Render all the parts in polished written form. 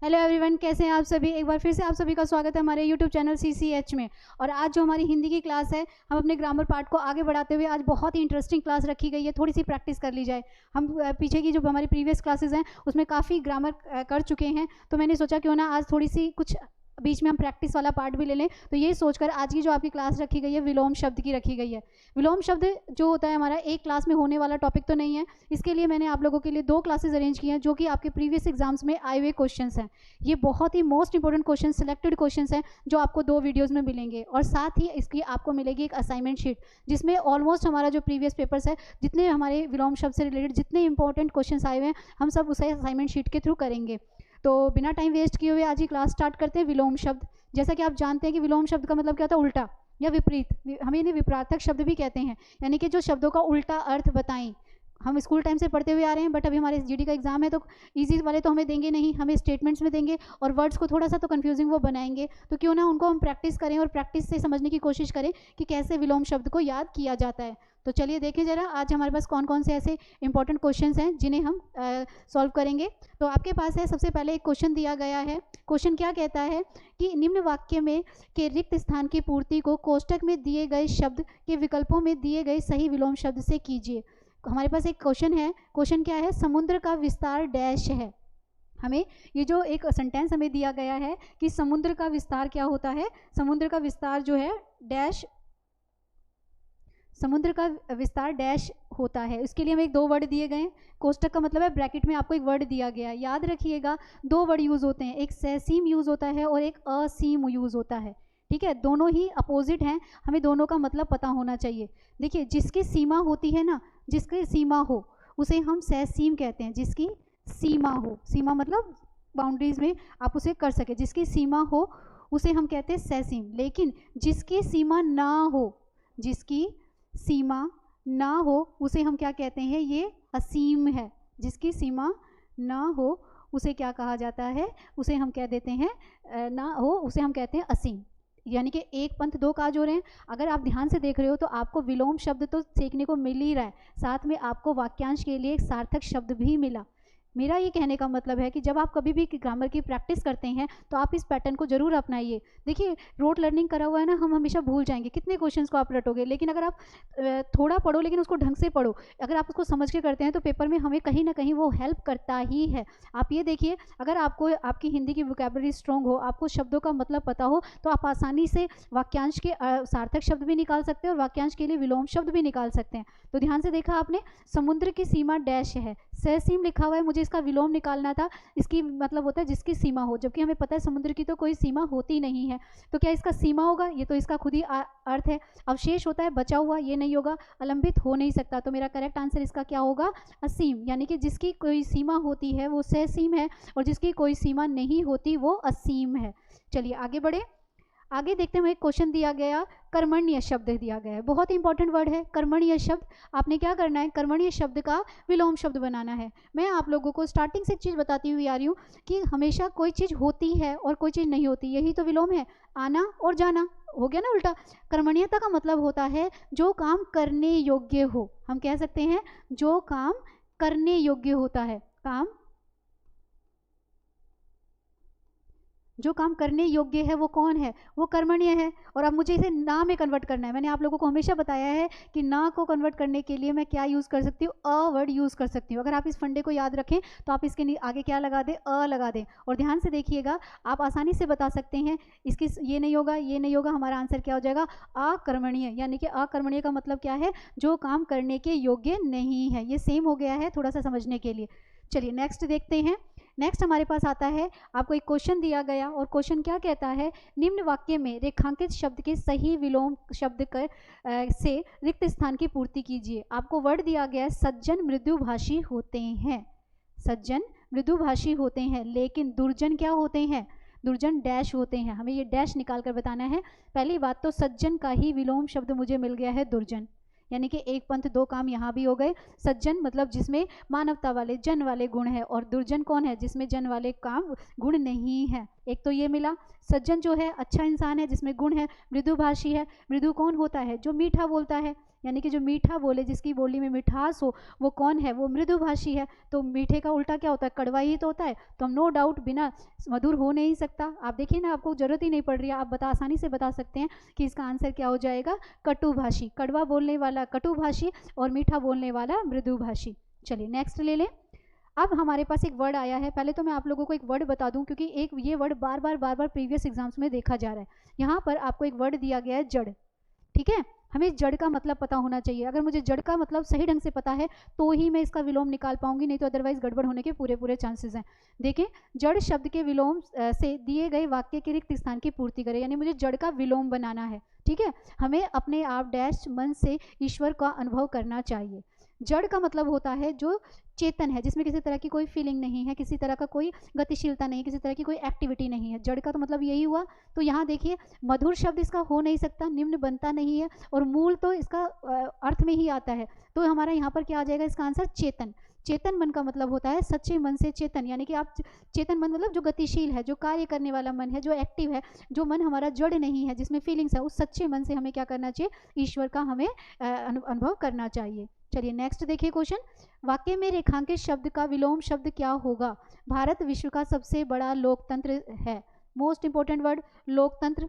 Hello everyone, कैसे हैं आप सभी। एक बार फिर से आप सभी का स्वागत है हमारे यूट्यूब चैनल CCH में। और आज जो हमारी हिंदी की क्लास है, हम अपने ग्रामर पार्ट को आगे बढ़ाते हुए आज बहुत ही इंटरेस्टिंग क्लास रखी गई है। थोड़ी सी प्रैक्टिस कर ली जाए। हम पीछे की जो हमारी प्रीवियस क्लासेस हैं उसमें काफ़ी ग्रामर कर चुके हैं, तो मैंने सोचा क्यों ना आज थोड़ी सी कुछ बीच में हम प्रैक्टिस वाला पार्ट भी ले लें। तो ये सोचकर आज की जो आपकी क्लास रखी गई है विलोम शब्द की रखी गई है। विलोम शब्द जो होता है हमारा एक क्लास में होने वाला टॉपिक तो नहीं है। इसके लिए मैंने आप लोगों के लिए 2 क्लासेस अरेंज की हैं जो कि आपके प्रीवियस एग्जाम्स में आए हुए क्वेश्चंस हैं। ये बहुत ही most important question, selected questions हैं जो आपको 2 वीडियोस में मिलेंगे। और साथ ही इसकी आपको मिलेगी एक असाइनमेंट शीट जिसमें ऑलमोस्ट हमारा जो प्रीवियस पेपर्स है, जितने हमारे विलोम शब्द से रिलेटेड जितने इंपॉर्टेंट क्वेश्चंस आए हुए हैं, हम सब उसे असाइनमेंट शीट के थ्रू करेंगे। तो बिना टाइम वेस्ट किए हुए आज ही क्लास स्टार्ट करते हैं। विलोम शब्द, जैसा कि आप जानते हैं कि विलोम शब्द का मतलब क्या होता है, उल्टा या विपरीत। हम इन्हें विपरार्थक शब्द भी कहते हैं, यानी कि जो शब्दों का उल्टा अर्थ बताएं। हम स्कूल टाइम से पढ़ते हुए आ रहे हैं, बट अभी हमारे GD का एग्जाम है तो इजी वाले तो हमें देंगे नहीं, हमें स्टेटमेंट्स में देंगे और वर्ड्स को थोड़ा सा तो कंफ्यूजिंग वो बनाएंगे। तो क्यों ना उनको हम प्रैक्टिस करें और प्रैक्टिस से समझने की कोशिश करें कि कैसे विलोम शब्द को याद किया जाता है। तो चलिए देखें जरा आज हमारे पास कौन कौन से ऐसे इंपॉर्टेंट क्वेश्चंस हैं जिन्हें हम सॉल्व करेंगे। तो आपके पास है, सबसे पहले एक क्वेश्चन दिया गया है। क्वेश्चन क्या कहता है कि निम्न वाक्य में के रिक्त स्थान की पूर्ति को कोष्टक में दिए गए शब्द के विकल्पों में दिए गए सही विलोम शब्द से कीजिए। हमारे पास एक क्वेश्चन है। क्वेश्चन क्या है, समुद्र का विस्तार डैश है। हमें ये जो एक सेंटेंस हमें दिया गया है कि समुद्र का विस्तार क्या होता है, समुद्र का विस्तार जो है डैश, समुद्र का विस्तार डैश होता है। इसके लिए हमें एक 2 वर्ड दिए गए। कोष्टक का मतलब है ब्रैकेट में आपको एक वर्ड दिया गया है। याद रखिएगा 2 वर्ड यूज़ होते हैं, एक ससीम यूज़ होता है और एक असीम यूज़ होता है। ठीक है, दोनों ही अपोजिट हैं, हमें दोनों का मतलब पता होना चाहिए। देखिए, जिसकी सीमा होती है ना, जिसकी सीमा हो उसे हम ससीम कहते हैं। जिसकी सीमा हो, सीमा मतलब बाउंड्रीज में आप उसे कर सके, जिसकी सीमा हो उसे हम कहते हैं ससीम। लेकिन जिसकी सीमा ना हो, जिसकी सीमा ना हो उसे हम क्या कहते हैं, ये असीम है। जिसकी सीमा ना हो उसे क्या कहा जाता है, उसे हम कह देते हैं ना हो उसे हम कहते हैं असीम। यानी कि एक पंथ 2 काज हो रहे हैं। अगर आप ध्यान से देख रहे हो तो आपको विलोम शब्द तो सीखने को मिल ही रहा है, साथ में आपको वाक्यांश के लिए एक सार्थक शब्द भी मिला। मेरा ये कहने का मतलब है कि जब आप कभी भी ग्रामर की प्रैक्टिस करते हैं तो आप इस पैटर्न को जरूर अपनाइए। देखिए, रोट लर्निंग करा हुआ है ना, हम हमेशा भूल जाएंगे कितने क्वेश्चंस को आप रटोगे। लेकिन अगर आप थोड़ा पढ़ो लेकिन उसको ढंग से पढ़ो, अगर आप उसको समझ के करते हैं तो पेपर में हमें कहीं ना कहीं वो हेल्प करता ही है। आप ये देखिए, अगर आपको आपकी हिंदी की वोकैबुलरी स्ट्रॉन्ग हो, आपको शब्दों का मतलब पता हो, तो आप आसानी से वाक्यांश के सार्थक शब्द भी निकाल सकते हैं और वाक्यांश के लिए विलोम शब्द भी निकाल सकते हैं। तो ध्यान से देखा आपने, समुद्र की सीमा डैश है, सहसीम लिखा हुआ है, मुझे इसका विलोम निकालना था। इसकी मतलब होता है जिसकी सीमा हो, जबकि हमें पता है समुद्र की तो कोई सीमा होती नहीं है। तो क्या इसका सीमा होगा, ये तो इसका खुद ही अर्थ है। अवशेष होता है बचा हुआ, ये नहीं होगा, अलंबित हो नहीं सकता। तो मेरा करेक्ट आंसर इसका क्या होगा, असीम। यानी कि जिसकी कोई सीमा होती है वो सहसीम है और जिसकी कोई सीमा नहीं होती वो असीम है। चलिए आगे बढ़े। आगे देखते हैं, एक क्वेश्चन दिया गया, कर्मण्य शब्द दिया गया है। बहुत इंपॉर्टेंट वर्ड है कर्मण्य शब्द। आपने क्या करना है, कर्मण्य शब्द का विलोम शब्द बनाना है। मैं आप लोगों को स्टार्टिंग से एक चीज़ बताती हुई आ रही हूँ कि हमेशा कोई चीज़ होती है और कोई चीज़ नहीं होती, यही तो विलोम है। आना और जाना हो गया ना उल्टा। कर्मण्यता का मतलब होता है जो काम करने योग्य हो। हम कह सकते हैं जो काम करने योग्य होता है, काम जो काम करने योग्य है वो कौन है, वो कर्मण्य है। और अब मुझे इसे ना में कन्वर्ट करना है। मैंने आप लोगों को हमेशा बताया है कि ना को कन्वर्ट करने के लिए मैं क्या यूज़ कर सकती हूँ, अ वर्ड यूज़ कर सकती हूँ। अगर आप इस फंडे को याद रखें तो आप इसके आगे क्या लगा दें, अ लगा दें। और ध्यान से देखिएगा, आप आसानी से बता सकते हैं इसकी, ये नहीं होगा, ये नहीं होगा, हमारा आंसर क्या हो जाएगा, अकर्मणीय। यानी कि अकर्मणीय का मतलब क्या है, जो काम करने के योग्य नहीं है। ये सेम हो गया है थोड़ा सा समझने के लिए। चलिए नेक्स्ट देखते हैं। नेक्स्ट हमारे पास आता है, आपको एक क्वेश्चन दिया गया और क्वेश्चन क्या कहता है, निम्न वाक्य में रेखांकित शब्द के सही विलोम शब्द कर से रिक्त स्थान की पूर्ति कीजिए। आपको वर्ड दिया गया है, सज्जन मृदुभाषी होते हैं। सज्जन मृदुभाषी होते हैं, लेकिन दुर्जन क्या होते हैं, दुर्जन डैश होते हैं। हमें ये डैश निकाल कर बताना है। पहली बात तो सज्जन का ही विलोम शब्द मुझे मिल गया है दुर्जन, यानी कि एक पंथ 2 काम यहाँ भी हो गए। सज्जन मतलब जिसमें मानवता वाले जन वाले गुण है, और दुर्जन कौन है, जिसमें जन वाले काम गुण नहीं है। एक तो ये मिला। सज्जन जो है अच्छा इंसान है जिसमें गुण है। मृदुभाषी है, मृदु कौन होता है, जो मीठा बोलता है। यानी कि जो मीठा बोले, जिसकी बोली में मिठास हो, वो कौन है? वो मृदुभाषी है। तो मीठे का उल्टा क्या होता है? कड़वा ही तो होता है। तो हम नो डाउट बिना मधुर हो नहीं सकता। आप देखिए ना, आपको जरूरत ही नहीं पड़ रही है, आप आसानी से बता सकते हैं कि इसका आंसर क्या हो जाएगा? कटुभाषी। कड़वा बोलने वाला कटुभाषी और मीठा बोलने वाला मृदुभाषी। चलिए नेक्स्ट ले लें। अब हमारे पास एक वर्ड आया है। पहले तो मैं आप लोगों को एक वर्ड बता दूं, क्योंकि एक ये वर्ड बार बार प्रीवियस एग्जाम्स में देखा जा रहा है। यहाँ पर आपको एक वर्ड दिया गया है, जड़। ठीक है, हमें जड़ का मतलब पता होना चाहिए। अगर मुझे जड़ का मतलब सही ढंग से पता है तो ही मैं इसका विलोम निकाल पाऊंगी, नहीं तो अदरवाइज गड़बड़ होने के पूरे चांसेस हैं। देखें, जड़ शब्द के विलोम से दिए गए वाक्य के रिक्त स्थान की पूर्ति करें, यानी मुझे जड़ का विलोम बनाना है। ठीक है, हमें अपने आप डैश मन से ईश्वर का अनुभव करना चाहिए। जड़ का मतलब होता है जो चेतन है, जिसमें किसी तरह की कोई फीलिंग नहीं है, किसी तरह का कोई गतिशीलता नहीं, किसी तरह की कोई एक्टिविटी नहीं है। जड़ का तो मतलब यही हुआ। तो यहाँ देखिए, मधुर शब्द इसका हो नहीं सकता, निम्न बनता नहीं है, और मूल तो इसका अर्थ में ही आता है। तो हमारा यहाँ पर क्या आ जाएगा? इसका आंसर चेतन। चेतन मन का मतलब होता है सच्चे मन से चेतन, यानी कि आप चेतन मन मतलब जो गतिशील है, जो कार्य करने वाला मन है, जो एक्टिव है, जो मन हमारा जड़ नहीं है, जिसमें फीलिंग्स है, उस सच्चे मन से हमें क्या करना चाहिए? ईश्वर का हमें अनुभव करना चाहिए। चलिए नेक्स्ट देखिए क्वेश्चन। वाक्य में रेखांकित शब्द का विलोम शब्द क्या होगा? भारत विश्व का सबसे बड़ा लोकतंत्र है। मोस्ट इंपॉर्टेंट वर्ड लोकतंत्र।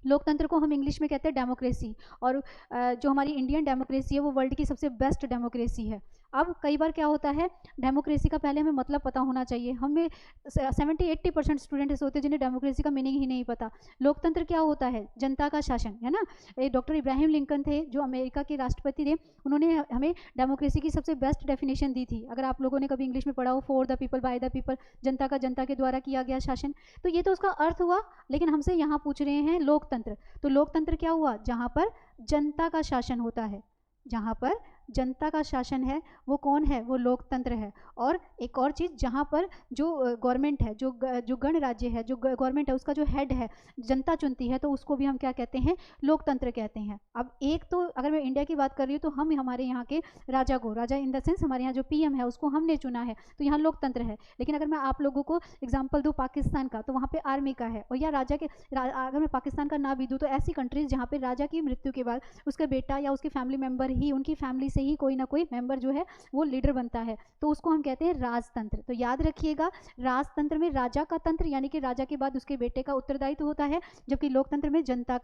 लोकतंत्र को हम इंग्लिश में कहते हैं डेमोक्रेसी, और जो हमारी इंडियन डेमोक्रेसी है वो वर्ल्ड की सबसे बेस्ट डेमोक्रेसी है। अब कई बार क्या होता है, डेमोक्रेसी का पहले हमें मतलब पता होना चाहिए। हमें 70-80% स्टूडेंट ऐसे होते हैं जिन्हें डेमोक्रेसी का मीनिंग ही नहीं पता। लोकतंत्र क्या होता है? जनता का शासन, है ना। डॉक्टर इब्राहिम लिंकन थे जो अमेरिका के राष्ट्रपति थे, उन्होंने हमें डेमोक्रेसी की सबसे बेस्ट डेफिनेशन दी थी। अगर आप लोगों ने कभी इंग्लिश में पढ़ा हो, for the people by the people, जनता का जनता के द्वारा किया गया शासन। तो ये तो उसका अर्थ हुआ, लेकिन हमसे यहाँ पूछ रहे हैं लोकतंत्र। तो लोकतंत्र क्या हुआ? जहाँ पर जनता का शासन होता है, जहाँ पर जनता का शासन है वो कौन है? वो लोकतंत्र है। और एक और चीज़, जहाँ पर जो गवर्नमेंट है, जो गणराज्य है, जो गवर्नमेंट है, उसका जो हेड है जनता चुनती है, तो उसको भी हम क्या कहते हैं? लोकतंत्र कहते हैं। अब एक तो अगर मैं इंडिया की बात कर रही हूँ तो हम हमारे यहाँ के राजा को, राजा इन द सेंस हमारे यहाँ जो पीएम है उसको हमने चुना है, तो यहाँ लोकतंत्र है। लेकिन अगर मैं आप लोगों को एग्जाम्पल दूँ पाकिस्तान का, तो वहाँ पर आर्मी का है, और या राजा के अगर मैं पाकिस्तान का ना भी दूँ तो ऐसी कंट्रीज़ जहाँ पर राजा की मृत्यु के बाद उसका बेटा या उसके फैमिली मेम्बर ही, उनकी फैमिली से ही कोई ना कोई मेंबर जो है वो लीडर बनता है, तो उसको हम कहते हैं राजतंत्र। तो याद रखिएगा, राजतंत्र में राजा का तंत्र यानी कि राजा के बाद उसके बेटे का उत्तरदायित्व होता है, जबकि लोकतंत्र में जनता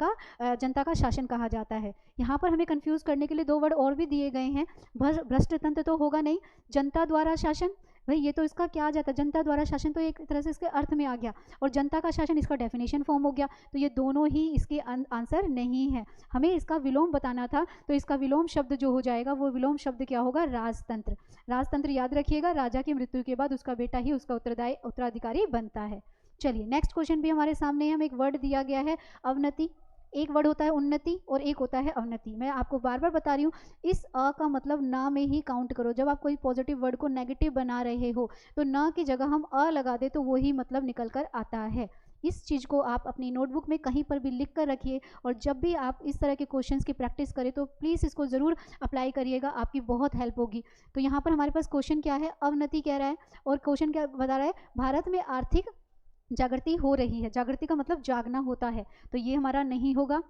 का शासन कहा जाता है। यहाँ पर हमें कंफ्यूज करने के लिए दो वर्ड और भी दिए गए हैं। भ्रष्ट तंत्र तो होगा नहीं, जनता द्वारा शासन, भाई ये तो इसका क्या आ जाता है? जनता द्वारा शासन तो एक तरह से इसके अर्थ में आ गया, और जनता का शासन इसका डेफिनेशन फॉर्म हो गया। तो ये दोनों ही इसके आंसर नहीं है। हमें इसका विलोम बताना था, तो इसका विलोम शब्द जो हो जाएगा वो विलोम शब्द क्या होगा? राजतंत्र। राजतंत्र याद रखिएगा, राजा की मृत्यु के बाद उसका बेटा ही उसका उत्तराधिकारी बनता है। चलिए नेक्स्ट क्वेश्चन भी हमारे सामने है। हमें एक वर्ड दिया गया है, अवनति। एक वर्ड होता है उन्नति और एक होता है अवनति। मैं आपको बार बार बता रही हूँ, इस अ का मतलब ना में ही काउंट करो। जब आप कोई पॉजिटिव वर्ड को नेगेटिव बना रहे हो तो ना की जगह हम अ लगा दे तो वही मतलब निकल कर आता है। इस चीज़ को आप अपनी नोटबुक में कहीं पर भी लिख कर रखिए, और जब भी आप इस तरह के क्वेश्चंस की प्रैक्टिस करें तो प्लीज़ इसको ज़रूर अप्लाई करिएगा, आपकी बहुत हेल्प होगी। तो यहाँ पर हमारे पास क्वेश्चन क्या है? अवनति कह रहा है, और क्वेश्चन क्या बता रहा है? भारत में आर्थिक जागृति हो रही है। जागृति का मतलब जागना होता है, तो ये हमारा नहीं होगा।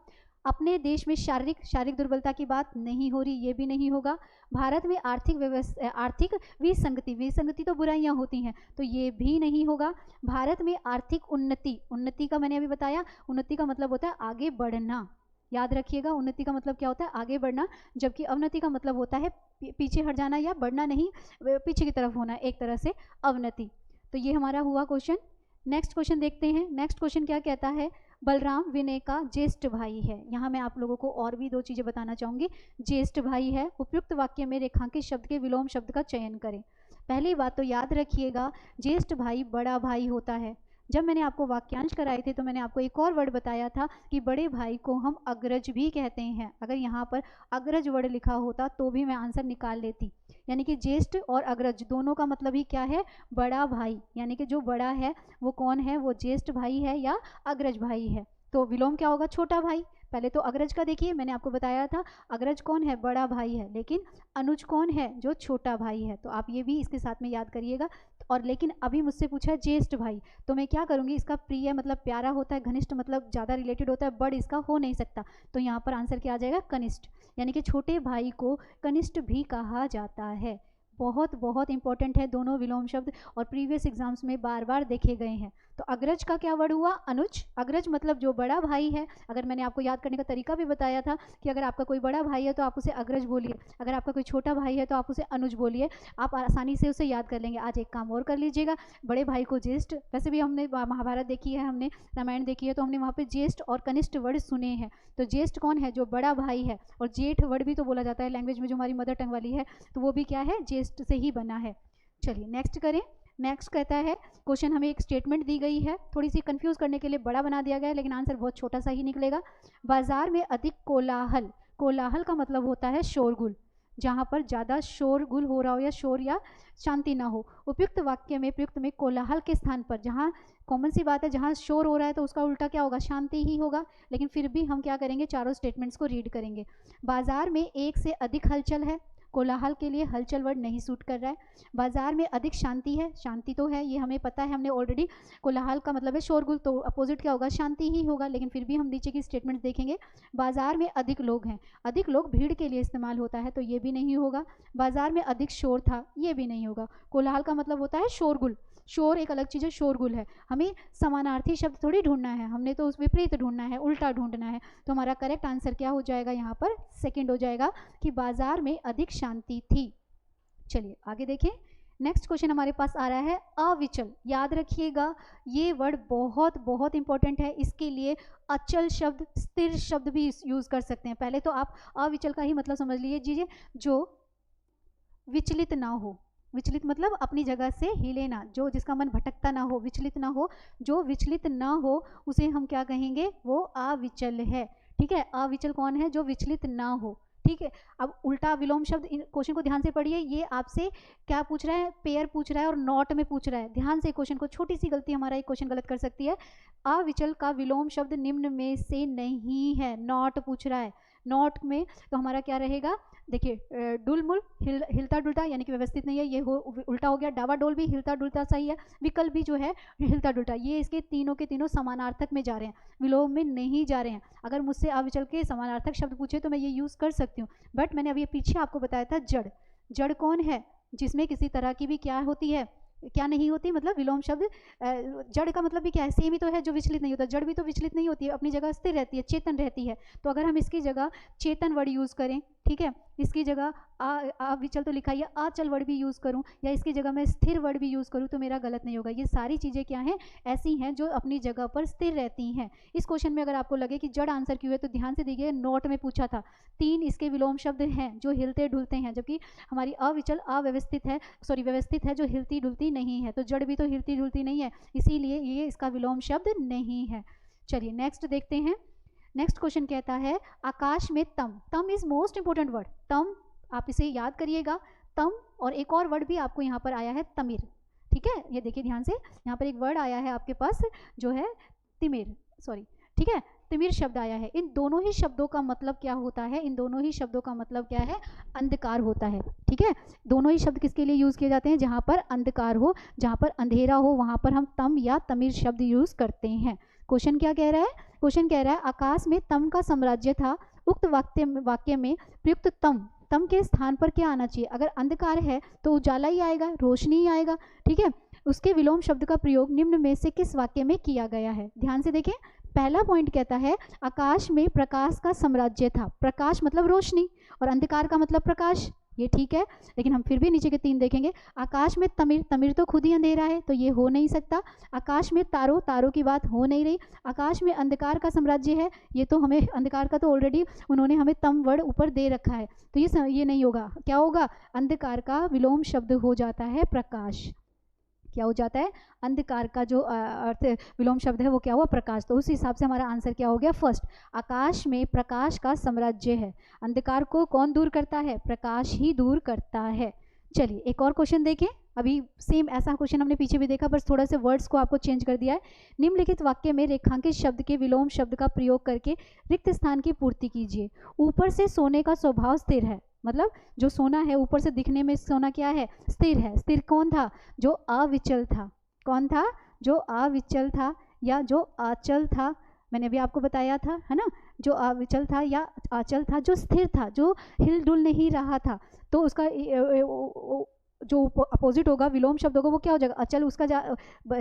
अपने देश में शारीरिक दुर्बलता की बात नहीं हो रही, ये भी नहीं होगा। भारत में आर्थिक विसंगति तो बुराइयां होती हैं, तो ये भी नहीं होगा। भारत में आर्थिक उन्नति का मैंने अभी बताया, उन्नति का मतलब होता है आगे बढ़ना। याद रखिएगा, उन्नति का मतलब क्या होता है? आगे बढ़ना, जबकि अवनति का मतलब होता है पीछे हट जाना, या बढ़ना नहीं, पीछे की तरफ होना, एक तरह से अवनति। तो ये हमारा हुआ क्वेश्चन। नेक्स्ट क्वेश्चन देखते हैं। नेक्स्ट क्वेश्चन क्या कहता है? बलराम विनय का ज्येष्ठ भाई है। यहाँ मैं आप लोगों को और भी दो चीज़ें बताना चाहूँगी। ज्येष्ठ भाई है, उपयुक्त वाक्य में रेखांकित शब्द के विलोम शब्द का चयन करें। पहली बात तो याद रखिएगा, ज्येष्ठ भाई बड़ा भाई होता है। जब मैंने आपको वाक्यांश कराए थे तो मैंने आपको एक और वर्ड बताया था कि बड़े भाई को हम अग्रज भी कहते हैं। अगर यहाँ पर अग्रज वर्ड लिखा होता तो भी मैं आंसर निकाल लेती। यानी कि ज्येष्ठ और अग्रज दोनों का मतलब ही क्या है? बड़ा भाई। यानी कि जो बड़ा है वो कौन है? वो ज्येष्ठ भाई है या अग्रज भाई है। तो विलोम क्या होगा? छोटा भाई। पहले तो अग्रज का देखिए, मैंने आपको बताया था अग्रज कौन है, बड़ा भाई है, लेकिन अनुज कौन है, जो छोटा भाई है। तो आप ये भी इसके साथ में याद करिएगा। और लेकिन अभी मुझसे पूछा है ज्येष्ठ भाई, तो मैं क्या करूँगी, इसका प्रिय मतलब प्यारा होता है, घनिष्ठ मतलब ज़्यादा रिलेटेड होता है, बड़ इसका हो नहीं सकता, तो यहाँ पर आंसर क्या आ जाएगा, कनिष्ठ। यानी कि छोटे भाई को कनिष्ठ भी कहा जाता है। बहुत बहुत इंपॉर्टेंट है दोनों विलोम शब्द, और प्रीवियस एग्जाम्स में बार बार देखे गए हैं। तो अग्रज का क्या वर्ड हुआ, अनुज। अग्रज मतलब जो बड़ा भाई है। अगर मैंने आपको याद करने का तरीका भी बताया था कि अगर आपका कोई बड़ा भाई है तो आप उसे अग्रज बोलिए, अगर आपका कोई छोटा भाई है तो आप उसे अनुज बोलिए, आप आसानी से उसे याद कर लेंगे। आज एक काम और कर लीजिएगा, बड़े भाई को ज्येष्ठ, वैसे भी हमने महाभारत देखी है, हमने रामायण देखी है, तो हमने वहाँ पे ज्येष्ठ और कनिष्ठ वर्ड सुने हैं। तो ज्येष्ठ कौन है, जो बड़ा भाई है, और जेठ वर्ड भी तो बोला जाता है लैंग्वेज में जो हमारी मदर टंग वाली है, तो वो भी क्या है, ज्येष्ठ से ही बना है। चलिए नेक्स्ट करें। नेक्स्ट कहता है, क्वेश्चन हमें एक स्टेटमेंट दी गई है, थोड़ी सी कंफ्यूज करने के लिए बड़ा बना दिया गया है, लेकिन आंसर बहुत छोटा सा ही निकलेगा। बाजार में अधिक कोलाहल, कोलाहल का मतलब होता है शोरगुल, जहाँ पर ज़्यादा शोरगुल हो रहा हो या शोर या शांति ना हो। उपयुक्त वाक्य में प्रयुक्त में कोलाहल के स्थान पर, जहाँ कॉमन सी बात है, जहाँ शोर हो रहा है तो उसका उल्टा क्या होगा, शांति ही होगा, लेकिन फिर भी हम क्या करेंगे, चारों स्टेटमेंट्स को रीड करेंगे। बाजार में एक से अधिक हलचल है, कोलाहल के लिए हलचल वर्ड नहीं सूट कर रहा है। बाजार में अधिक शांति है, शांति तो है, ये हमें पता है, हमने ऑलरेडी, कोलाहल का मतलब है शोरगुल, तो अपोजिट क्या होगा, शांति ही होगा, लेकिन फिर भी हम नीचे की स्टेटमेंट देखेंगे। बाजार में अधिक लोग हैं, अधिक लोग भीड़ के लिए इस्तेमाल होता है, तो ये भी नहीं होगा। बाजार में अधिक शोर था, ये भी नहीं होगा। कोलाहल का मतलब होता है शोरगुल, शोर एक अलग चीज़ है, शोरगुल है। हमें समानार्थी शब्द थोड़ी ढूंढना है, हमने तो उस विपरीत ढूंढना है, उल्टा ढूंढना है। तो हमारा करेक्ट आंसर क्या हो जाएगा, यहाँ पर सेकंड हो जाएगा कि बाजार में अधिक शांति थी। चलिए आगे देखें। नेक्स्ट क्वेश्चन हमारे पास आ रहा है अविचल। याद रखिएगा ये वर्ड बहुत बहुत इंपॉर्टेंट है, इसके लिए अचल शब्द, स्थिर शब्द भी यूज कर सकते हैं। पहले तो आप अविचल का ही मतलब समझ लीजिए, जो विचलित ना हो। विचलित मतलब अपनी जगह से हिले ना, जो जिसका मन भटकता ना हो, विचलित ना हो, जो विचलित ना हो उसे हम क्या कहेंगे, वो अविचल है। ठीक है, अविचल कौन है, जो विचलित ना हो। ठीक है, अब उल्टा विलोम शब्द, क्वेश्चन को ध्यान से पढ़िए, ये आपसे क्या पूछ रहा है, पेयर पूछ रहा है और नॉट में पूछ रहा है। ध्यान से क्वेश्चन को, छोटी सी गलती हमारा एक क्वेश्चन गलत कर सकती है। अविचल का विलोम शब्द निम्न में से नहीं है, नॉट पूछ रहा है। नॉट में तो हमारा क्या रहेगा, देखिए डुलमुल, हिलता डुलता, यानी कि व्यवस्थित नहीं है, ये उल्टा हो गया। डावाडोल भी हिलता डुलता सही है। विकल्प भी जो है हिलता डुलता, ये इसके तीनों के तीनों समानार्थक में जा रहे हैं, विलोम में नहीं जा रहे हैं। अगर मुझसे अविचल के समानार्थक शब्द पूछे तो मैं ये यूज़ कर सकती हूँ, बट मैंने अभी पीछे आपको बताया था जड़। जड़ कौन है, जिसमें किसी तरह की भी क्या होती है, क्या नहीं होती, मतलब विलोम शब्द। जड़ का मतलब भी क्या है, सेम ही तो है, जो विचलित नहीं होता। जड़ भी तो विचलित नहीं होती है, अपनी जगह स्थिर रहती है, चेतन रहती है। तो अगर हम इसकी जगह चेतन वर्ड यूज़ करें, ठीक है, इसकी जगह अविचल तो लिखा है, अचल वर्ड भी यूज़ करूं, या इसकी जगह मैं स्थिर वर्ड भी यूज़ करूं, तो मेरा गलत नहीं होगा। ये सारी चीज़ें क्या हैं, ऐसी हैं जो अपनी जगह पर स्थिर रहती हैं। इस क्वेश्चन में अगर आपको लगे कि जड़ आंसर क्यों है, तो ध्यान से देखिए, नोट में पूछा था 3 इसके विलोम शब्द हैं जो हिलते डुलते हैं, जबकि हमारी अविचल अव्यवस्थित है, सॉरी व्यवस्थित है, जो हिलती डुलती नहीं है। तो जड़ भी तो हिलती डुलती नहीं है, इसीलिए ये इसका विलोम शब्द नहीं है। चलिए नेक्स्ट देखते हैं। नेक्स्ट क्वेश्चन कहता है आकाश में तम। तम इज मोस्ट इंपोर्टेंट वर्ड, तम आप इसे याद करिएगा, तम। और एक और वर्ड भी आपको यहाँ पर आया है तमिर। ठीक है, ये देखिए ध्यान से, यहाँ पर एक वर्ड आया है आपके पास जो है तिमिर, सॉरी, ठीक है, तिमिर शब्द आया है। इन दोनों ही शब्दों का मतलब क्या होता है, इन दोनों ही शब्दों का मतलब क्या है, अंधकार होता है। ठीक है, दोनों ही शब्द किसके लिए यूज़ किए जाते हैं, जहाँ पर अंधकार हो, जहाँ पर अंधेरा हो, वहाँ पर हम तम या तमिर शब्द यूज़ करते हैं। क्वेश्चन क्या कह रहा है, क्वेश्चन कह रहा है आकाश में तम का साम्राज्य था, उक्त वाक्य में प्रयुक्त तम, तम के स्थान पर क्या आना चाहिए। अगर अंधकार है तो उजाला ही आएगा, रोशनी ही आएगा। ठीक है, उसके विलोम शब्द का प्रयोग निम्न में से किस वाक्य में किया गया है। ध्यान से देखें, पहला पॉइंट कहता है आकाश में प्रकाश का साम्राज्य था। प्रकाश मतलब रोशनी और अंधकार का मतलब प्रकाश, ये ठीक है, लेकिन हम फिर भी नीचे के 3 देखेंगे। आकाश में तमिर, तमिर तो खुद ही अंधेरा है, तो ये हो नहीं सकता। आकाश में तारों, तारों की बात हो नहीं रही। आकाश में अंधकार का साम्राज्य है, ये तो हमें अंधकार का तो ऑलरेडी उन्होंने हमें तम वर्ड ऊपर दे रखा है, तो ये नहीं होगा। क्या होगा, अंधकार का विलोम शब्द हो जाता है प्रकाश। क्या हो जाता है, अंधकार का जो अर्थ विलोम शब्द है वो क्या हुआ, प्रकाश। तो उस हिसाब से हमारा आंसर क्या हो गया, फर्स्ट, आकाश में प्रकाश का साम्राज्य है। अंधकार को कौन दूर करता है, प्रकाश ही दूर करता है। चलिए एक और क्वेश्चन देखें, अभी सेम ऐसा क्वेश्चन हमने पीछे भी देखा, बस थोड़ा से वर्ड्स को आपको चेंज कर दिया है। निम्नलिखित वाक्य में रेखांकित शब्द के विलोम शब्द का प्रयोग करके रिक्त स्थान की पूर्ति कीजिए। ऊपर से सोने का स्वभाव स्थिर है, मतलब जो सोना है ऊपर से दिखने में सोना क्या है, स्थिर है। स्थिर कौन था, जो अविचल था। कौन था, जो अविचल था या जो अचल था, मैंने अभी आपको बताया था, है ना, जो अविचल था या अचल था, जो स्थिर था, जो हिल डुल नहीं रहा था। तो उसका जो अपोजिट होगा, विलोम शब्द होगा, वो क्या हो जाएगा, अचल। उसका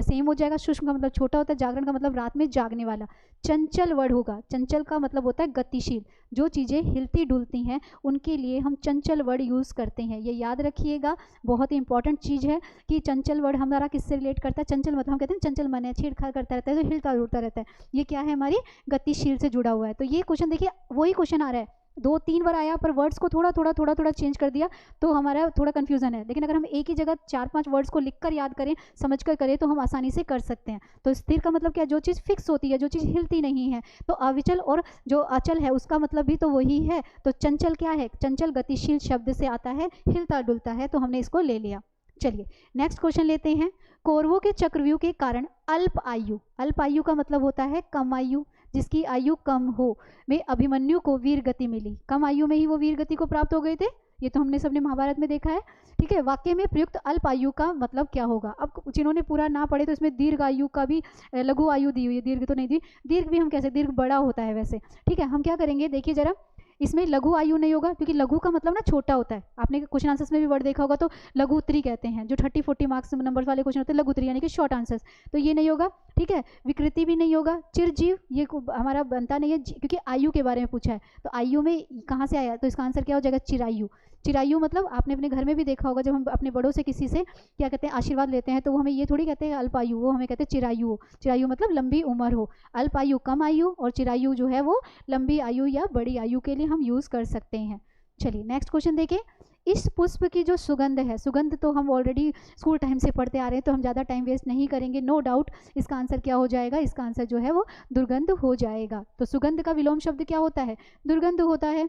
सेम हो जाएगा। शुष्क का मतलब छोटा होता है, जागरण का मतलब रात में जागने वाला। चंचल वर्ड होगा, चंचल का मतलब होता है गतिशील। जो चीज़ें हिलती डुलती हैं उनके लिए हम चंचल वर्ड यूज़ करते हैं, ये याद रखिएगा। बहुत ही इंपॉर्टेंट चीज़ है कि चंचल वर्ड हमारा किससे रिलेट करता है। चंचल मतलब हम कहते हैं चंचल मन है, छेड़छाड़ करता रहता है, तो हिलता डुलता रहता है। ये क्या है, हमारी गतिशील से जुड़ा हुआ है। तो ये क्वेश्चन देखिए, वही क्वेश्चन आ रहा है, 2-3 बार आया, पर वर्ड्स को थोड़ा चेंज कर दिया तो हमारा थोड़ा कंफ्यूजन है। लेकिन अगर हम एक ही जगह 4-5 वर्ड्स को लिखकर याद करें, समझकर करें, तो हम आसानी से कर सकते हैं। तो स्थिर का मतलब क्या, जो चीज़ फिक्स होती है, जो चीज़ हिलती नहीं है। तो अविचल और जो अचल है उसका मतलब भी तो वही है। तो चंचल क्या है, चंचल गतिशील शब्द से आता है, हिलता डुलता है, तो हमने इसको ले लिया। चलिए नेक्स्ट क्वेश्चन लेते हैं। कौरवों के चक्रव्यूह के कारण अल्प आयु, अल्प आयु का मतलब होता है कम आयु, जिसकी आयु कम हो, में अभिमन्यु को वीर गति मिली। कम आयु में ही वो वीर गति को प्राप्त हो गए थे, ये तो हमने सबने महाभारत में देखा है। ठीक है, वाक्य में प्रयुक्त अल्प आयु का मतलब क्या होगा। अब जिन्होंने पूरा ना पढ़े तो इसमें दीर्घ आयु का भी, लघु आयु दी हुई है, दीर्घ तो नहीं दी, दीर्घ भी हम कैसे, दीर्घ बड़ा होता है वैसे। ठीक है, हम क्या करेंगे, देखिए जरा, इसमें लघु आयु नहीं होगा, क्योंकि लघु का मतलब ना छोटा होता है। आपने क्वेश्चन आंसर्स में भी वर्ड देखा होगा, तो लघु उत्तरी कहते हैं, जो 30-40 मार्क्स नंबर वाले क्वेश्चन होते हैं, लघु उत्तरी यानी कि शॉर्ट आंसर्स। तो ये नहीं होगा। ठीक है, विकृति भी नहीं होगा। चिरजीव ये हमारा बनता नहीं है, क्योंकि आयु के बारे में पूछा है। तो आयु में कहाँ से आया, तो इसका आंसर क्या हो जाएगा, चिरायु। चिरायु मतलब आपने अपने घर में भी देखा होगा, जब हम अपने बड़ों से किसी से क्या कहते हैं, आशीर्वाद लेते हैं, तो वो हमें ये थोड़ी कहते हैं अल्पायु, वो हमें कहते हैं चिरायु हो। चिरायु मतलब लंबी उम्र हो। अल्पायु कम आयु, और चिरायु जो है वो लंबी आयु या बड़ी आयु के लिए हम यूज़ कर सकते हैं। चलिए नेक्स्ट क्वेश्चन देखें। इस पुष्प की जो सुगंध है, सुगंध तो हम ऑलरेडी स्कूल टाइम से पढ़ते आ रहे हैं, तो हम ज़्यादा टाइम वेस्ट नहीं करेंगे। नो डाउट इसका आंसर क्या हो जाएगा, इसका आंसर जो है वो दुर्गंध हो जाएगा। तो सुगंध का विलोम शब्द क्या होता है, दुर्गंध होता है।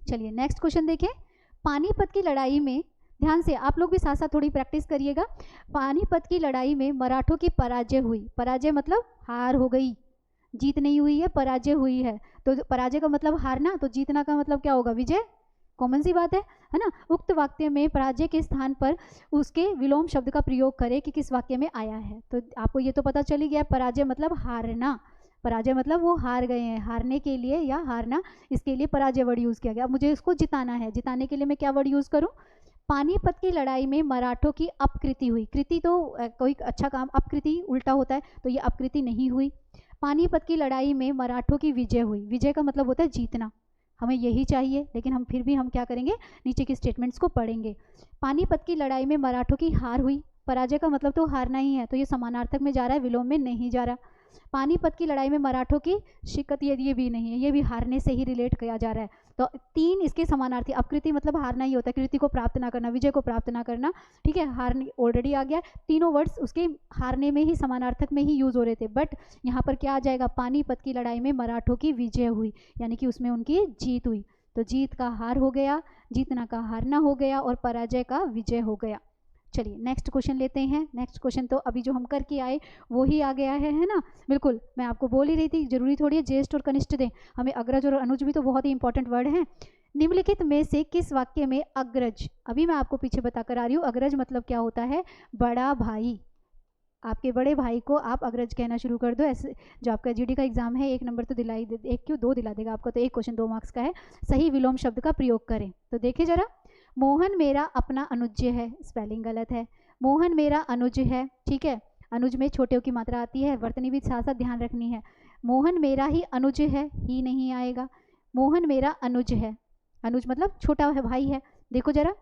चलिए नेक्स्ट क्वेश्चन देखें। पानीपत की लड़ाई में, ध्यान से आप लोग भी साथ साथ थोड़ी प्रैक्टिस करिएगा। पानीपत की लड़ाई में मराठों की पराजय हुई। पराजय मतलब हार हो गई, जीत नहीं हुई है, पराजय हुई है। तो पराजय का मतलब हारना, तो जीतना का मतलब क्या होगा, विजय। कॉमन सी बात है ना। उक्त वाक्य में पराजय के स्थान पर उसके विलोम शब्द का प्रयोग करें कि किस वाक्य में आया है। तो आपको ये तो पता चल ही गया, पराजय मतलब हारना। पराजय मतलब वो हार गए हैं, हारने के लिए या हारना, इसके लिए पराजय वर्ड यूज़ किया गया। अब मुझे इसको जिताना है, जिताने के लिए मैं क्या वर्ड यूज़ करूँ। पानीपत की लड़ाई में मराठों की अपकृति हुई। कृति तो कोई अच्छा काम, अपकृति उल्टा होता है, तो ये अपकृति नहीं हुई। पानीपत की लड़ाई में मराठों की विजय हुई। विजय का मतलब होता है जीतना, हमें यही चाहिए, लेकिन हम फिर भी हम क्या करेंगे, नीचे की स्टेटमेंट्स को पढ़ेंगे। पानीपत की लड़ाई में मराठों की हार हुई। पराजय का मतलब तो हारना ही है, तो ये समानार्थक में जा रहा है, विलोम में नहीं जा रहा। पानीपत की लड़ाई में मराठों की शिकत, ये भी नहीं है, ये भी हारने से ही रिलेट किया जा रहा है। तो 3 इसके समानार्थी। अपकृति मतलब हारना ही होता है, कृति को प्राप्त ना करना, विजय को प्राप्त ना करना। ठीक है, हारने ऑलरेडी आ गया, तीनों वर्ड्स उसके हारने में ही, समानार्थक में ही यूज हो रहे थे। बट यहाँ पर क्या आ जाएगा, पानीपत की लड़ाई में मराठों की विजय हुई, यानी कि उसमें उनकी जीत हुई। तो जीत का हार हो गया, जीतना का हारना हो गया, और पराजय का विजय हो गया। चलिए नेक्स्ट क्वेश्चन लेते हैं। नेक्स्ट क्वेश्चन तो अभी जो हम करके आए वो ही आ गया है ना। बिल्कुल, मैं आपको बोल ही रही थी, जरूरी थोड़ी है ज्येष्ठ और कनिष्ठ दें, हमें अग्रज और अनुज भी तो बहुत ही इंपॉर्टेंट वर्ड हैं। निम्नलिखित में से किस वाक्य में अग्रज, अभी मैं आपको पीछे बताकर आ रही हूँ, अग्रज मतलब क्या होता है, बड़ा भाई। आपके बड़े भाई को आप अग्रज कहना शुरू कर दो। ऐसे जो आपका जीडी का एग्जाम है, 1 नंबर तो दिला ही दे, 1 क्यों 2 दिला देगा आपको, तो 1 क्वेश्चन 2 मार्क्स का है। सही विलोम शब्द का प्रयोग करें। तो देखिए जरा, मोहन मेरा अपना अनुज्य है, स्पेलिंग गलत है। मोहन मेरा अनुज है, ठीक है, अनुज में छोटे की मात्रा आती है, वर्तनी भी साथ साथ ध्यान रखनी है। मोहन मेरा ही अनुज है, ही नहीं आएगा। मोहन मेरा अनुज है, अनुज मतलब छोटा है, भाई है। देखो जरा,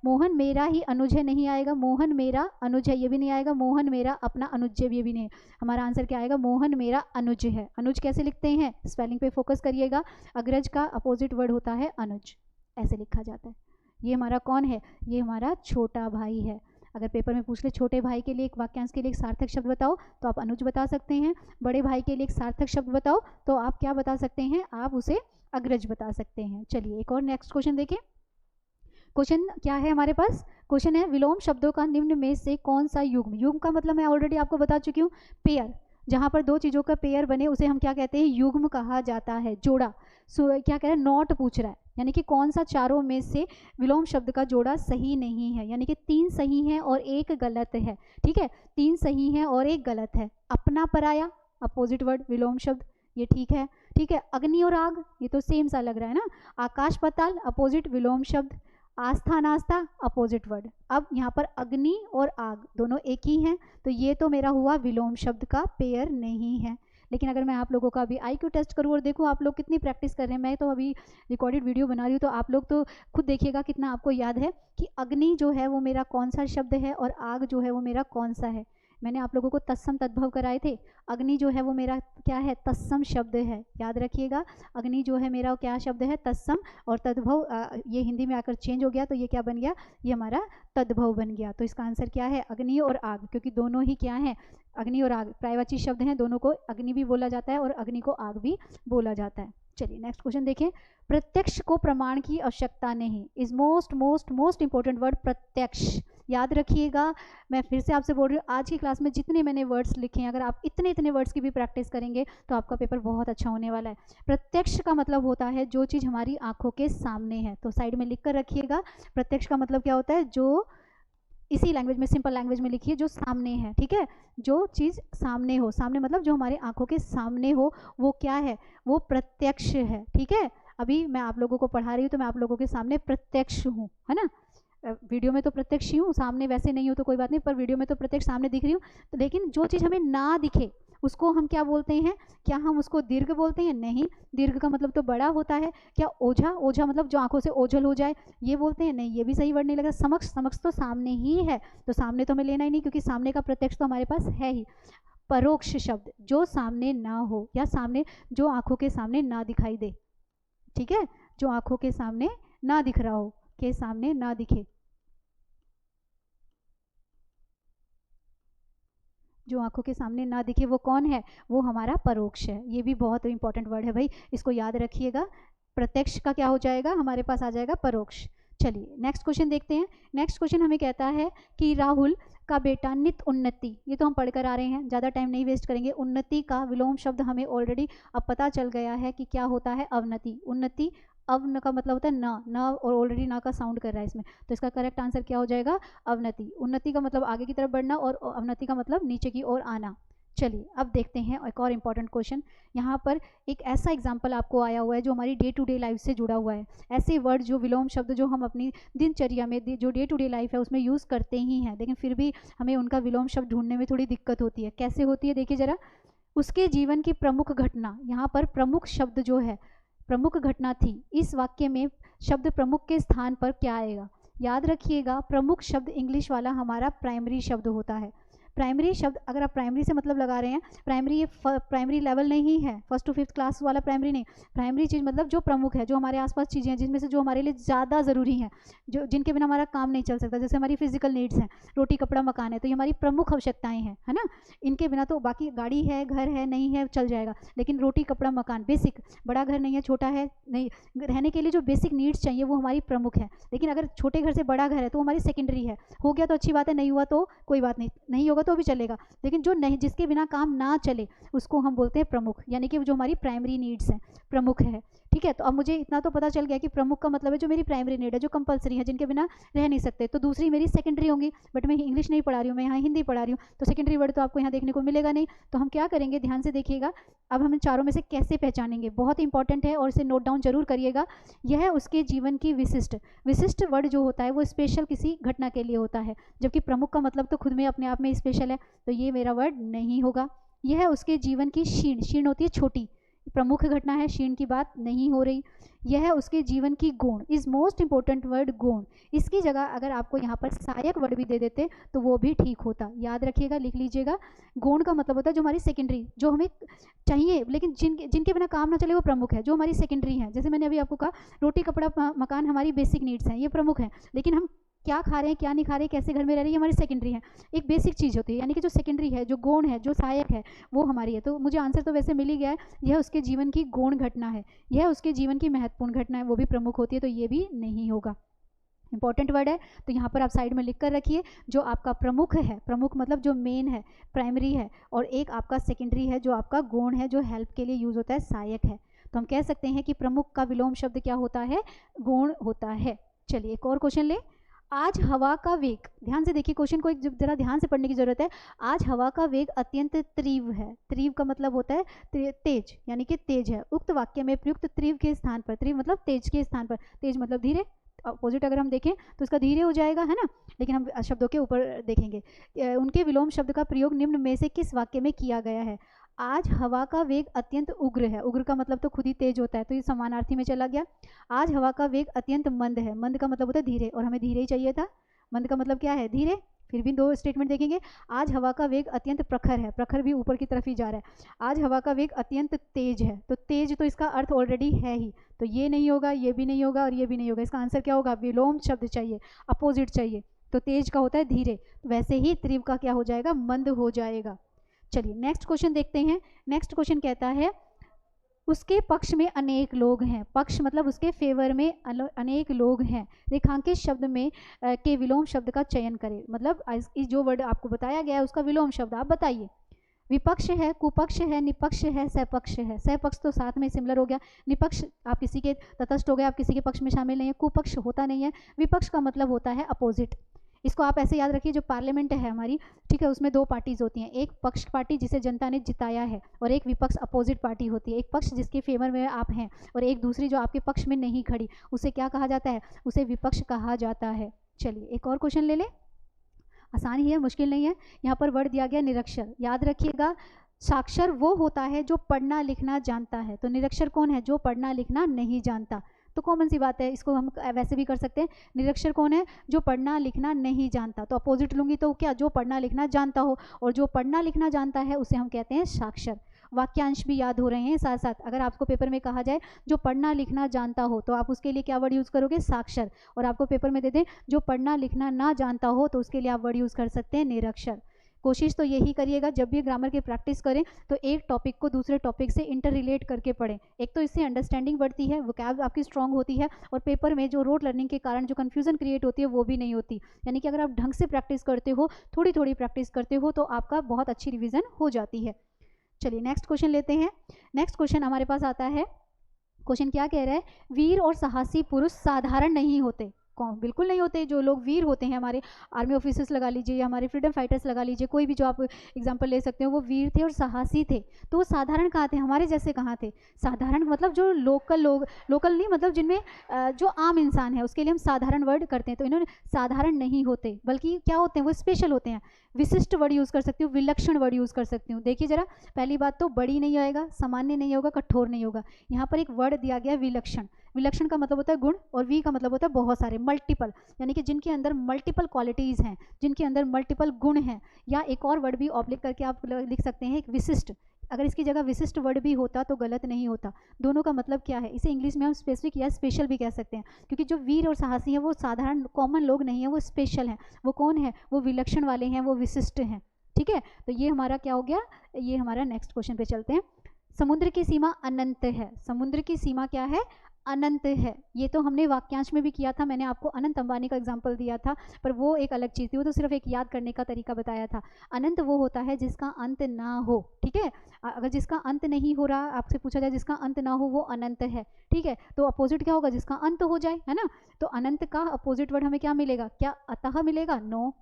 मोहन मेरा ही अनुज है नहीं आएगा, मोहन मेरा अनुज है ये भी नहीं आएगा, मोहन मेरा अपना अनुज है ये भी नहीं। हमारा आंसर क्या आएगा, मोहन मेरा अनुज है। अनुज कैसे लिखते हैं, स्पेलिंग पे फोकस करिएगा। अग्रज का अपोजिट वर्ड होता है अनुज, ऐसे लिखा जाता है। ये हमारा कौन है, ये हमारा छोटा भाई है। अगर पेपर में पूछ ले छोटे भाई के लिए एक वाक्यांश के लिए एक सार्थक शब्द बताओ, तो आप अनुज बता सकते हैं। बड़े भाई के लिए एक सार्थक शब्द बताओ, तो आप क्या बता सकते हैं, आप उसे अग्रज बता सकते हैं। चलिए एक और नेक्स्ट क्वेश्चन देखें। क्वेश्चन क्या है हमारे पास? क्वेश्चन है विलोम शब्दों का निम्न में से कौन सा युग्म, युग्म का मतलब मैं ऑलरेडी आपको बता चुकी हूँ, पेयर, जहाँ पर दो चीज़ों का पेयर बने उसे हम क्या कहते हैं? युग्म कहा जाता है, जोड़ा। क्या कह रहा है? नॉट पूछ रहा है, यानी कि कौन सा चारों में से विलोम शब्द का जोड़ा सही नहीं है, यानी कि 3 सही हैं और 1 गलत है। ठीक है, 3 सही हैं और 1 गलत है। अपना पराया अपोजिट वर्ड विलोम शब्द, ये ठीक है। ठीक है, अग्नि और आग, ये तो सेम सा लग रहा है ना। आकाश पाताल अपोजिट विलोम शब्द। आस्था नास्ता अपोजिट वर्ड। अब यहाँ पर अग्नि और आग दोनों एक ही हैं, तो ये तो मेरा हुआ विलोम शब्द का पेयर नहीं है। लेकिन अगर मैं आप लोगों का अभी IQ टेस्ट करूँ और देखूँ आप लोग कितनी प्रैक्टिस कर रहे हैं, मैं तो अभी रिकॉर्डेड वीडियो बना रही हूँ, तो आप लोग तो खुद देखिएगा कितना आपको याद है कि अग्नि जो है वो मेरा कौन सा शब्द है और आग जो है वो मेरा कौन सा है। मैंने आप लोगों को तत्सम तद्भव कराए थे। अग्नि जो है वो मेरा क्या है? तत्सम शब्द है, याद रखिएगा। अग्नि जो है मेरा क्या शब्द है? तत्सम। और तद्भव ये हिंदी में आकर चेंज हो गया, तो ये क्या बन गया? ये हमारा तद्भव बन गया। तो इसका आंसर क्या है? अग्नि और आग, क्योंकि दोनों ही क्या है? अग्नि और आग पर्यायवाची शब्द हैं, दोनों को अग्नि भी बोला जाता है और अग्नि को आग भी बोला जाता है। चलिए नेक्स्ट क्वेश्चन देखें। प्रत्यक्ष को प्रमाण की आवश्यकता नहीं, is most most most important word प्रत्यक्ष। याद रखिएगा, मैं फिर से आपसे बोल रही हूँ, आज की क्लास में जितने मैंने वर्ड्स लिखे हैं, अगर आप इतने इतने वर्ड्स की भी प्रैक्टिस करेंगे तो आपका पेपर बहुत अच्छा होने वाला है। प्रत्यक्ष का मतलब होता है जो चीज़ हमारी आंखों के सामने है, तो साइड में लिख कर रखिएगा। प्रत्यक्ष का मतलब क्या होता है? जो इसी लैंग्वेज में, सिंपल लैंग्वेज में लिखिए, जो सामने है। ठीक है, जो चीज़ सामने हो, सामने मतलब जो हमारे आंखों के सामने हो, वो क्या है? वो प्रत्यक्ष है। ठीक है, अभी मैं आप लोगों को पढ़ा रही हूँ तो मैं आप लोगों के सामने प्रत्यक्ष हूँ, है ना। वीडियो में तो प्रत्यक्ष ही हूँ, सामने वैसे नहीं हूँ तो कोई बात नहीं, पर वीडियो में तो प्रत्यक्ष सामने दिख रही हूँ। तो लेकिन जो चीज़ हमें ना दिखे उसको हम क्या बोलते हैं? क्या हम उसको दीर्घ बोलते हैं? नहीं, दीर्घ का मतलब तो बड़ा होता है। क्या ओझा? ओझा मतलब जो आंखों से ओझल हो जाए, ये बोलते हैं? नहीं, ये भी सही वर्ड नहीं लगा। समक्ष, समक्ष तो सामने ही है, तो सामने तो हमें लेना ही नहीं, क्योंकि सामने का प्रत्यक्ष तो हमारे पास है ही। परोक्ष शब्द, जो सामने ना हो या सामने जो आंखों के सामने ना दिखाई दे। ठीक है, जो आंखों के सामने ना दिख रहा हो, के सामने ना दिखे, जो आंखों के सामने ना दिखे वो कौन है? वो हमारा परोक्ष है। ये भी बहुत इंपॉर्टेंट वर्ड है भाई, इसको याद रखिएगा। प्रत्यक्ष का क्या हो जाएगा? हमारे पास आ जाएगा परोक्ष। चलिए नेक्स्ट क्वेश्चन देखते हैं। नेक्स्ट क्वेश्चन हमें कहता है कि राहुल का बेटा नित उन्नति, ये तो हम पढ़कर आ रहे हैं, ज़्यादा टाइम नहीं वेस्ट करेंगे। उन्नति का विलोम शब्द हमें ऑलरेडी अब पता चल गया है कि क्या होता है? अवनति। उन्नति, अवन का मतलब होता है ना, ना, और ऑलरेडी ना का साउंड कर रहा है इसमें, तो इसका करेक्ट आंसर क्या हो जाएगा? अवनति। उन्नति का मतलब आगे की तरफ बढ़ना और अवनति का मतलब नीचे की ओर आना। चलिए अब देखते हैं एक और इम्पॉर्टेंट क्वेश्चन। यहाँ पर एक ऐसा एग्जाम्पल आपको आया हुआ है जो हमारी डे टू डे लाइफ से जुड़ा हुआ है। ऐसे वर्ड जो विलोम शब्द जो हम अपनी दिनचर्या में जो डे टू डे लाइफ है उसमें यूज़ करते ही हैं, लेकिन फिर भी हमें उनका विलोम शब्द ढूंढने में थोड़ी दिक्कत होती है। कैसे होती है देखिए ज़रा। उसके जीवन की प्रमुख घटना, यहाँ पर प्रमुख शब्द जो है, प्रमुख घटना थी, इस वाक्य में शब्द प्रमुख के स्थान पर क्या आएगा? याद रखिएगा, प्रमुख शब्द इंग्लिश वाला हमारा प्राइमरी शब्द होता है। प्राइमरी शब्द, अगर आप प्राइमरी से मतलब लगा रहे हैं, प्राइमरी ये प्राइमरी लेवल नहीं है, 1st to 5th क्लास वाला प्राइमरी नहीं। प्राइमरी चीज़ मतलब जो प्रमुख है, जो हमारे आसपास चीज़ें हैं, जिनमें से जो हमारे लिए ज़्यादा ज़रूरी हैं, जो जिनके बिना हमारा काम नहीं चल सकता, जैसे हमारी फिजिकल नीड्स हैं, रोटी कपड़ा मकान है, तो ये हमारी प्रमुख आवश्यकताएं हैं, है ना। इनके बिना तो बाकी गाड़ी है, घर है, नहीं है, चल जाएगा, लेकिन रोटी कपड़ा मकान बेसिक, बड़ा घर नहीं है, छोटा है नहीं, रहने के लिए जो बेसिक नीड्स चाहिए वो हमारी प्रमुख है। लेकिन अगर छोटे घर से बड़ा घर है तो हमारी सेकेंडरी है। हो गया तो अच्छी बात है, नहीं हुआ तो कोई बात नहीं, नहीं होगा तो भी चलेगा, लेकिन जो नहीं, जिसके बिना काम ना चले उसको हम बोलते हैं प्रमुख, यानी कि जो हमारी प्राइमरी नीड्स हैं, प्रमुख है। ठीक है, तो अब मुझे इतना तो पता चल गया कि प्रमुख का मतलब है जो मेरी प्राइमरी नीड है, जो कंपलसरी है, जिनके बिना रह नहीं सकते। तो दूसरी मेरी सेकेंडरी होंगी, बट मैं इंग्लिश नहीं पढ़ा रही हूँ, मैं यहाँ हिंदी पढ़ा रही हूँ, तो सेकेंडरी वर्ड तो आपको यहाँ देखने को मिलेगा नहीं। तो हम क्या करेंगे, ध्यान से देखिएगा। अब हम इन चारों में से कैसे पहचानेंगे, बहुत इंपॉर्टेंट है और इसे नोट डाउन जरूर करिएगा। यह उसके जीवन की विशिष्ट, विशिष्ट वर्ड जो होता है वो स्पेशल किसी घटना के लिए होता है, जबकि प्रमुख का मतलब तो खुद में अपने आप में स्पेशल है, तो ये मेरा वर्ड नहीं होगा। यह उसके जीवन की क्षीण, क्षीण होती है छोटी, प्रमुख घटना है, क्षीण की बात नहीं हो रही। यह उसके जीवन की गौण, इज मोस्ट इंपॉर्टेंट वर्ड गौण। इसकी जगह अगर आपको यहाँ पर सहायक वर्ड भी दे देते तो वो भी ठीक होता। याद रखिएगा, लिख लीजिएगा। गौण का मतलब होता है जो हमारी सेकेंडरी, जो हमें चाहिए लेकिन जिनके बिना काम ना चले वो प्रमुख है, जो हमारी सेकेंडरी है। जैसे मैंने अभी आपको कहा रोटी कपड़ा मकान हमारी बेसिक नीड्स हैं, ये प्रमुख है, लेकिन हम क्या खा रहे हैं, क्या नहीं खा रहे, कैसे घर में रह रही है, हमारी सेकेंडरी है, एक बेसिक चीज़ होती है। यानी कि जो सेकेंडरी है, जो गौण है, जो सहायक है, वो हमारी है। तो मुझे आंसर तो वैसे मिल ही गया है, यह उसके जीवन की गौण घटना है, यह उसके जीवन की महत्वपूर्ण घटना है, वो भी प्रमुख होती है, तो ये भी नहीं होगा। इंपॉर्टेंट वर्ड है, तो यहाँ पर आप साइड में लिख कर रखिए। जो आपका प्रमुख है, प्रमुख मतलब जो मेन है, प्राइमरी है, और एक आपका सेकेंडरी है जो आपका गौण है, जो हेल्प के लिए यूज होता है, सहायक है। तो हम कह सकते हैं कि प्रमुख का विलोम शब्द क्या होता है, गौण होता है। चलिए एक और क्वेश्चन ले। आज हवा का वेग, ध्यान से देखिए क्वेश्चन को, एक जरा ध्यान से पढ़ने की जरूरत है। आज हवा का वेग अत्यंत तीव्र है। तीव्र का मतलब होता है तेज, यानी कि तेज है। उक्त वाक्य में प्रयुक्त तीव्र के स्थान पर, तीव्र मतलब तेज के स्थान पर, तेज मतलब धीरे, अपोजिट अगर हम देखें तो इसका धीरे हो जाएगा, है ना। लेकिन हम शब्दों के ऊपर देखेंगे। उनके विलोम शब्द का प्रयोग निम्न में से किस वाक्य में किया गया है। आज हवा का वेग अत्यंत उग्र है। उग्र का मतलब तो खुद ही तेज होता है, तो ये समानार्थी में चला गया। आज हवा का वेग अत्यंत मंद है। मंद का मतलब होता है धीरे, और हमें धीरे ही चाहिए था। मंद का मतलब क्या है, धीरे। फिर भी दो स्टेटमेंट देखेंगे। आज हवा का वेग अत्यंत प्रखर है, प्रखर भी ऊपर की तरफ ही जा रहा है। आज हवा का वेग अत्यंत तेज है, तो तेज तो इसका अर्थ ऑलरेडी है ही, तो ये नहीं होगा, ये भी नहीं होगा, और ये भी नहीं होगा। इसका आंसर क्या होगा, विलोम शब्द चाहिए, अपोजिट चाहिए। तो तेज का होता है धीरे, वैसे ही तीव्र का क्या हो जाएगा, मंद हो जाएगा। चलिए नेक्स्ट क्वेश्चन देखते हैं। नेक्स्ट क्वेश्चन कहता है उसके पक्ष में अनेक लोग हैं। पक्ष मतलब उसके फेवर में अनेक लोग हैं। रेखांकित शब्द में के विलोम शब्द का चयन करें। मतलब इस जो वर्ड आपको बताया गया है उसका विलोम शब्द आप बताइए। विपक्ष है, कुपक्ष है, निपक्ष है, सहपक्ष है। सहपक्ष तो साथ में सिमिलर हो गया। निपक्ष आप किसी के तटस्थ हो गए, आप किसी के पक्ष में शामिल नहीं है। कुपक्ष होता नहीं है। विपक्ष का मतलब होता है अपोजिट। इसको आप ऐसे याद रखिए, जो पार्लियामेंट है हमारी, ठीक है, उसमें दो पार्टीज होती हैं। एक पक्ष पार्टी जिसे जनता ने जिताया है, और एक विपक्ष अपोजिट पार्टी होती है। एक पक्ष जिसके फेवर में आप हैं, और एक दूसरी जो आपके पक्ष में नहीं खड़ी, उसे क्या कहा जाता है, उसे विपक्ष कहा जाता है। चलिए एक और क्वेश्चन ले लें। आसान ही है, मुश्किल नहीं है। यहाँ पर वर्ड दिया गया निरक्षर। याद रखिएगा, साक्षर वो होता है जो पढ़ना लिखना जानता है। तो निरक्षर कौन है, जो पढ़ना लिखना नहीं जानता। तो कॉमन सी बात है, इसको हम वैसे भी कर सकते हैं। निरक्षर कौन है, जो पढ़ना लिखना नहीं जानता। तो अपोजिट लूंगी तो क्या, जो पढ़ना लिखना जानता हो, और जो पढ़ना लिखना जानता है उसे हम कहते हैं साक्षर। वाक्यांश भी याद हो रहे हैं साथ साथ। अगर आपको पेपर में कहा जाए जो पढ़ना लिखना जानता हो, तो आप उसके लिए क्या वर्ड यूज़ करोगे, साक्षर। और आपको पेपर में दे दें जो पढ़ना लिखना ना जानता हो, तो उसके लिए आप वर्ड यूज़ कर सकते हैं निरक्षर। कोशिश तो यही करिएगा, जब भी ग्रामर की प्रैक्टिस करें तो एक टॉपिक को दूसरे टॉपिक से इंटर रिलेट करके पढ़ें। एक तो इससे अंडरस्टैंडिंग बढ़ती है, वोकैब आपकी स्ट्रांग होती है, और पेपर में जो रोट लर्निंग के कारण जो कन्फ्यूजन क्रिएट होती है वो भी नहीं होती। यानी कि अगर आप ढंग से प्रैक्टिस करते हो, थोड़ी थोड़ी प्रैक्टिस करते हो, तो आपका बहुत अच्छी रिविजन हो जाती है। चलिए नेक्स्ट क्वेश्चन लेते हैं। नेक्स्ट क्वेश्चन हमारे पास आता है। क्वेश्चन क्या कह रहा है, वीर और साहसी पुरुष साधारण नहीं होते। कौन, बिल्कुल नहीं होते। जो लोग वीर होते हैं, हमारे आर्मी ऑफिसर्स लगा लीजिए, हमारे फ्रीडम फाइटर्स लगा लीजिए, कोई भी जो आप एग्जांपल ले सकते हो, वो वीर थे और साहसी थे। तो वो साधारण कहाँ थे, हमारे जैसे कहाँ थे। साधारण मतलब जो लोकल लोग, लोकल नहीं मतलब जिनमें जो आम इंसान है, उसके लिए हम साधारण वर्ड करते हैं। तो इन्होंने साधारण नहीं होते, बल्कि क्या होते हैं, वो स्पेशल होते हैं। विशिष्ट वर्ड यूज़ कर सकती हूँ, विलक्षण वर्ड यूज़ कर सकती हूँ। देखिए जरा, पहली बात तो बड़ी नहीं आएगा, सामान्य नहीं होगा, कठोर नहीं होगा। यहाँ पर एक वर्ड दिया गया विलक्षण। विलक्षण का मतलब होता है गुण, और वी का मतलब होता है बहुत सारे, मल्टीपल, यानी कि जिनके अंदर मल्टीपल क्वालिटीज़ हैं, जिनके अंदर मल्टीपल गुण हैं। या एक और वर्ड भी ऑब्लिक करके आप लिख सकते हैं, एक विशिष्ट। अगर इसकी जगह विशिष्ट वर्ड भी होता तो गलत नहीं होता। दोनों का मतलब क्या है, इसे इंग्लिश में हम स्पेसिफिक या स्पेशल भी कह सकते हैं। क्योंकि जो वीर और साहसी हैं वो साधारण कॉमन लोग नहीं हैं, वो स्पेशल हैं। वो कौन है, वो विलक्षण वाले हैं, वो विशिष्ट हैं। ठीक है, तो ये हमारा क्या हो गया, ये हमारा नेक्स्ट क्वेश्चन पे चलते हैं। समुद्र की सीमा अनंत है। समुद्र की सीमा क्या है, अनंत है। ये तो हमने वाक्यांश में भी किया था, मैंने आपको अनंत अंबानी का एग्जाम्पल दिया था, पर वो एक अलग चीज़ थी, वो तो सिर्फ एक याद करने का तरीका बताया था। अनंत वो होता है जिसका अंत ना हो। ठीक है, अगर जिसका अंत नहीं हो रहा, आपसे पूछा जाए जिसका अंत ना हो, वो अनंत है। ठीक है, तो अपोजिट क्या होगा, जिसका अंत हो जाए, है ना। तो अनंत का अपोजिट वर्ड हमें क्या मिलेगा, क्या अतः मिलेगा, नो।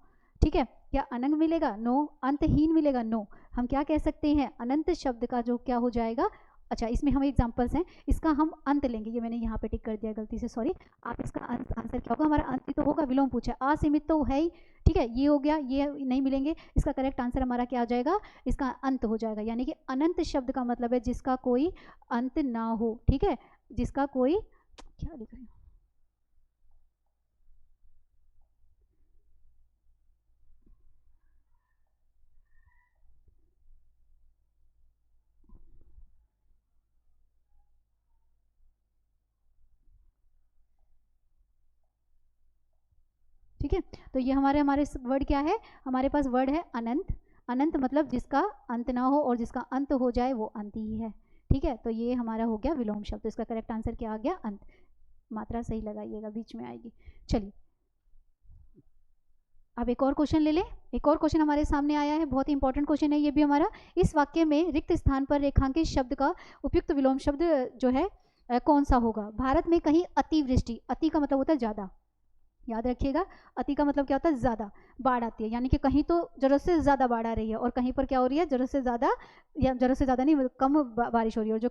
ठीक है, क्या अनंत मिलेगा, नो। अंतहीन मिलेगा, नो। हम क्या कह सकते हैं, अनंत शब्द का जो क्या हो जाएगा, अच्छा इसमें हम एग्जांपल्स हैं, इसका हम अंत लेंगे। ये मैंने यहाँ पे टिक कर दिया गलती से, सॉरी। आप इसका आंसर क्या होगा, हमारा अंत ही तो होगा, विलोम पूछा, असीमित तो है ही। ठीक है, ये हो गया, ये नहीं मिलेंगे। इसका करेक्ट आंसर हमारा क्या हो जाएगा, इसका अंत हो जाएगा। यानी कि अनंत शब्द का मतलब है जिसका कोई अंत ना हो। ठीक है, जिसका कोई, क्या लिख रही हूँ, ठीक है। तो ये हमारे हमारे वर्ड क्या है, हमारे पास वर्ड है अनंत। अनंत मतलब जिसका अंत ना हो, और जिसका अंत हो जाए वो अंत ही है। ठीक है, तो ये हमारा हो गया विलोम शब्द। तो इसका करेक्ट आंसर क्या आ गया, अंत। मात्रा सही लगाइएगा, बीच में आएगी। चलिए अब एक और क्वेश्चन ले लें। एक और क्वेश्चन हमारे सामने आया है, बहुत ही इंपॉर्टेंट क्वेश्चन है ये भी हमारा। इस वाक्य में रिक्त स्थान पर रेखांकित शब्द का उपयुक्त विलोम शब्द जो है कौन सा होगा? भारत में कहीं अतिवृष्टि, अति का मतलब होता है ज़्यादा, याद रखिएगा, अति का मतलब क्या होता है? ज़्यादा बाढ़ आती है, यानी कि कहीं तो ज़रूरत से ज़्यादा बाढ़ आ रही है और कहीं पर क्या हो रही है? ज़रूरत से ज़्यादा, या ज़रूरत से ज़्यादा नहीं, कम बारिश हो रही है। और जो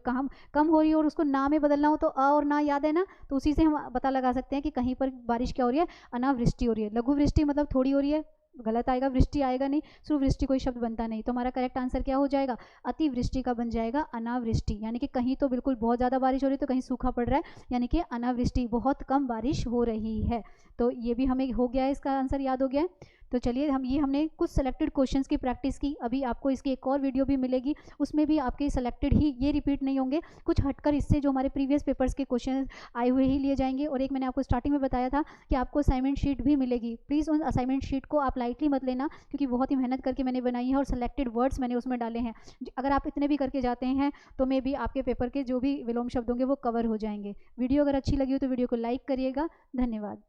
कम हो रही है और उसको ना में बदलना हो तो अ और ना याद है ना, तो उसी से हम पता लगा सकते हैं कि कहीं पर बारिश क्या हो रही है? अनावृष्टि हो रही है। लघु वृष्टि मतलब थोड़ी हो रही है, गलत आएगा, वृष्टि आएगा नहीं, सिर्फ वृष्टि कोई शब्द बनता नहीं। तो हमारा करेक्ट आंसर क्या हो जाएगा? अतिवृष्टि का बन जाएगा अनावृष्टि, यानी कि कहीं तो बिल्कुल बहुत ज़्यादा बारिश हो रही है तो कहीं सूखा पड़ रहा है, यानी कि अनावृष्टि, बहुत कम बारिश हो रही है। तो ये भी हमें हो गया है, इसका आंसर याद हो गया है। तो चलिए हमने कुछ सेलेक्टेड क्वेश्चंस की प्रैक्टिस की। अभी आपको इसकी एक और वीडियो भी मिलेगी, उसमें भी आपके सेलेक्टेड ही, ये रिपीट नहीं होंगे, कुछ हटकर इससे जो हमारे प्रीवियस पेपर्स के क्वेश्चन आए हुए ही लिए जाएंगे। और एक मैंने आपको स्टार्टिंग में बताया था कि आपको असाइनमेंट शीट भी मिलेगी। प्लीज़ उन असाइनमेंट शीट को आप लाइटली मत लेना, क्योंकि बहुत ही मेहनत करके मैंने बनाई है और सेलेक्टेड वर्ड्स मैंने उसमें डाले हैं। अगर आप इतने भी करके जाते हैं तो मे भी आपके पेपर के जो भी विलोम शब्द होंगे वो कवर हो जाएंगे। वीडियो अगर अच्छी लगी हो तो वीडियो को लाइक करिएगा। धन्यवाद।